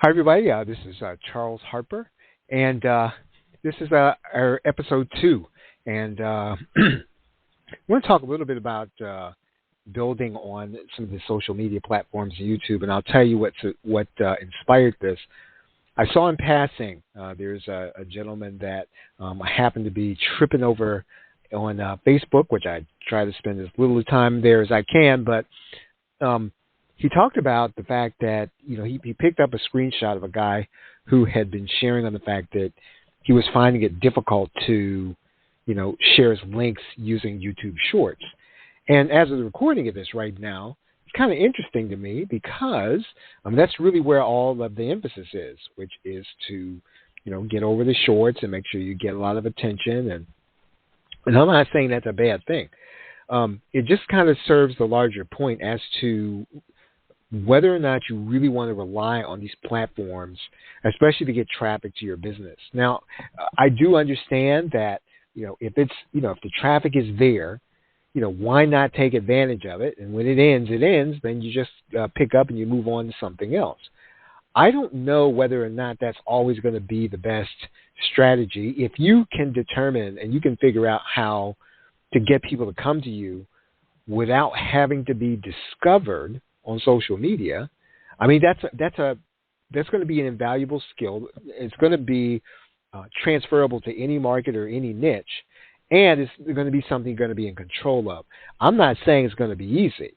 Hi, everybody. This is Charles Harper, and this is our episode 2. And I want to talk a little bit about building on some of the social media platforms, YouTube, and I'll tell you what inspired this. I saw in passing there's a gentleman that I happen to be tripping over on Facebook, which I try to spend as little time there as I can, but he talked about the fact that, he picked up a screenshot of a guy who had been sharing on the fact that he was finding it difficult to, share his links using YouTube Shorts. And as of the recording of this right now, it's kind of interesting to me because that's really where all of the emphasis is, which is to, get over the shorts and make sure you get a lot of attention. And I'm not saying that's a bad thing. It just kind of serves the larger point as to whether or not you really want to rely on these platforms, especially to get traffic to your business. Now, I do understand that, if the traffic is there, why not take advantage of it? And when it ends, then you just pick up and you move on to something else. I don't know whether or not that's always going to be the best strategy. If you can determine and you can figure out how to get people to come to you without having to be discovered on social media, that's going to be an invaluable skill. It's going to be transferable to any market or any niche, and it's going to be something you're going to be in control of. I'm not saying it's going to be easy.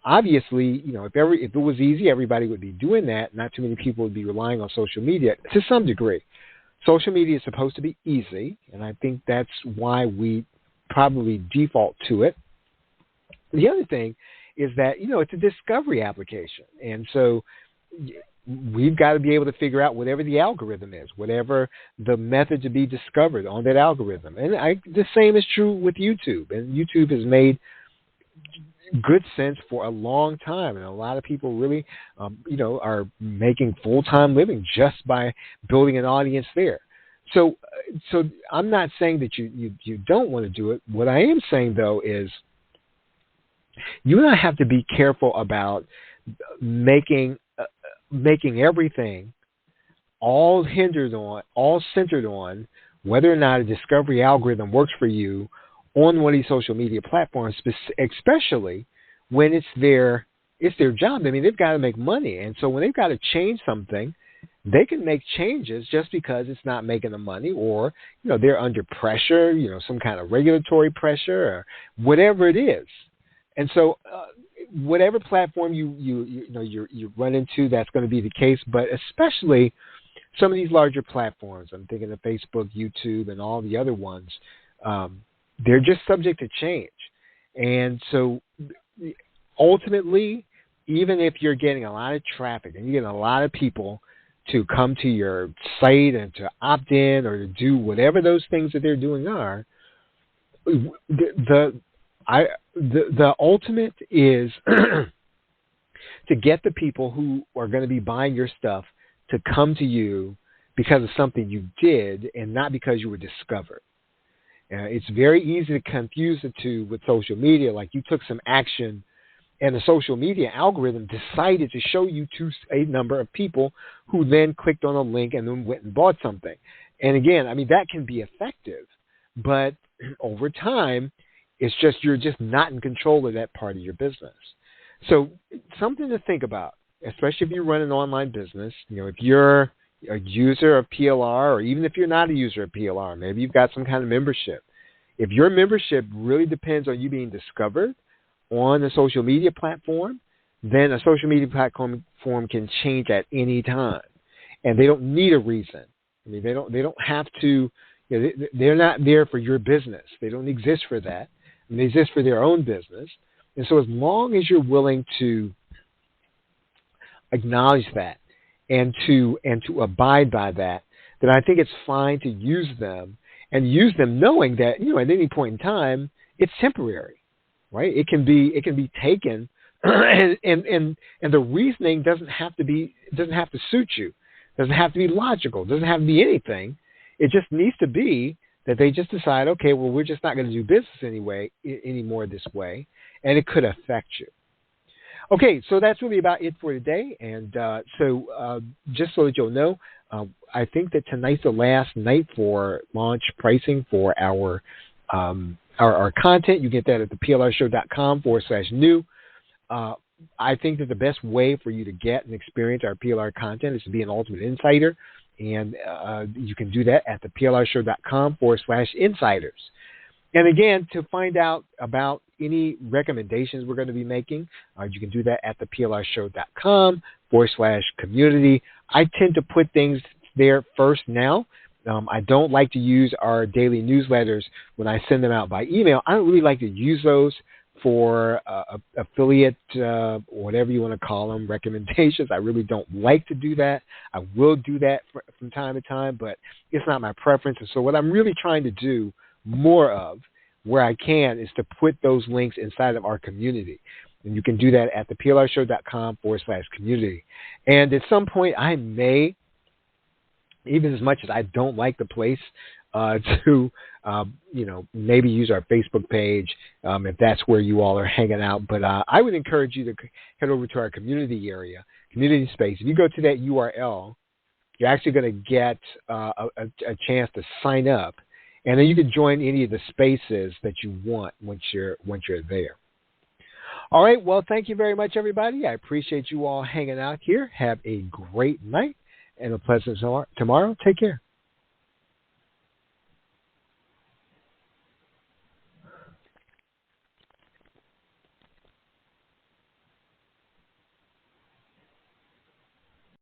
Obviously, if it was easy, everybody would be doing that. Not too many people would be relying on social media to some degree. Social media is supposed to be easy, and I think that's why we probably default to it. The other thing is that, it's a discovery application. And so we've got to be able to figure out whatever the algorithm is, whatever the method to be discovered on that algorithm. And the same is true with YouTube. And YouTube has made good sense for a long time. And a lot of people really, are making full-time living just by building an audience there. So I'm not saying that you don't want to do it. What I am saying, though, is you and I have to be careful about making everything all centered on whether or not a discovery algorithm works for you on one of these social media platforms, especially when it's their job. They've got to make money, and so when they've got to change something, they can make changes just because it's not making them money, or they're under pressure, some kind of regulatory pressure or whatever it is. And so, whatever platform you run into, that's going to be the case. But especially some of these larger platforms, I'm thinking of Facebook, YouTube, and all the other ones. They're just subject to change. And so, ultimately, even if you're getting a lot of traffic and you're getting a lot of people to come to your site and to opt in or to do whatever those things that they're doing are, the ultimate is to get the people who are going to be buying your stuff to come to you because of something you did and not because you were discovered. It's very easy to confuse the two with social media. Like you took some action and the social media algorithm decided to show you to a number of people who then clicked on a link and then went and bought something. And again, that can be effective, but over time, you're just not in control of that part of your business. So something to think about, especially if you run an online business. If you're a user of PLR, or even if you're not a user of PLR, maybe you've got some kind of membership. If your membership really depends on you being discovered on a social media platform, then a social media platform can change at any time, and they don't need a reason. They don't have to. They're not there for your business. They don't exist for that. And they exist for their own business. And so as long as you're willing to acknowledge that and to abide by that, then I think it's fine to use them, and use them knowing that, at any point in time, it's temporary, right? It can be taken and the reasoning doesn't have to suit you. Doesn't have to be logical. Doesn't have to be anything. It just needs to be that they just decide, okay, well, we're just not going to do business anymore this way, and it could affect you. Okay, so that's really about it for today. And just so that you'll know, I think that tonight's the last night for launch pricing for our content. You get that at the plrshow.com/new. I think that the best way for you to get and experience our PLR content is to be an Ultimate Insider. And you can do that at the plrshow.com/insiders. And again, to find out about any recommendations we're going to be making, you can do that at the plrshow.com/community. I tend to put things there first now. I don't like to use our daily newsletters when I send them out by email. I don't really like to use those for affiliate, whatever you want to call them, recommendations. I really don't like to do that. I will do that from time to time, but it's not my preference. And so what I'm really trying to do more of, where I can, is to put those links inside of our community. And you can do that at the plrshow.com/community. And at some point, I may, even as much as I don't like the place, to maybe use our Facebook page if that's where you all are hanging out. But I would encourage you to head over to our community area, community space. If you go to that URL, you're actually going to get a chance to sign up, and then you can join any of the spaces that you want once you're there. All right. Well, thank you very much, everybody. I appreciate you all hanging out here. Have a great night and a pleasant tomorrow. Take care.